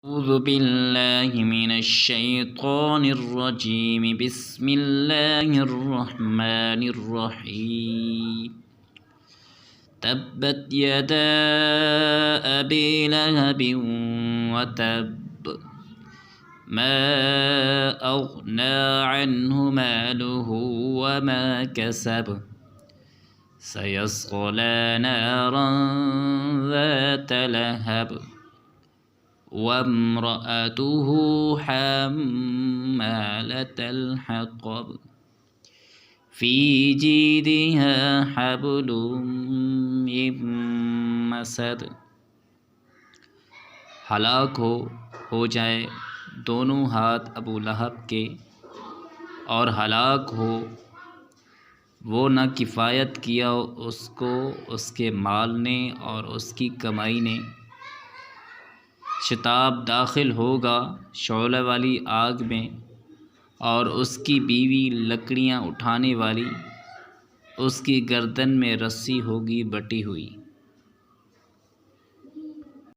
أعوذ بالله من الشيطان الرجيم بسم الله الرحمن الرحيم تبت يدا أبي لهب وتب ما أغنى عنه ماله وما كسب سيصلى نارا ذات لهب وامرأته حمالة الحطب في جيدها حبل من مسد। हलाक हो जाए दोनों हाथ अबू लहब के, और हलाक हो वो न किफ़ायत किया उसको उसके माल ने और उसकी कमाई ने। शिताब दाखिल होगा शौले वाली आग में, और उसकी बीवी लकड़ियाँ उठाने वाली, उसकी गर्दन में रस्सी होगी बटी हुई।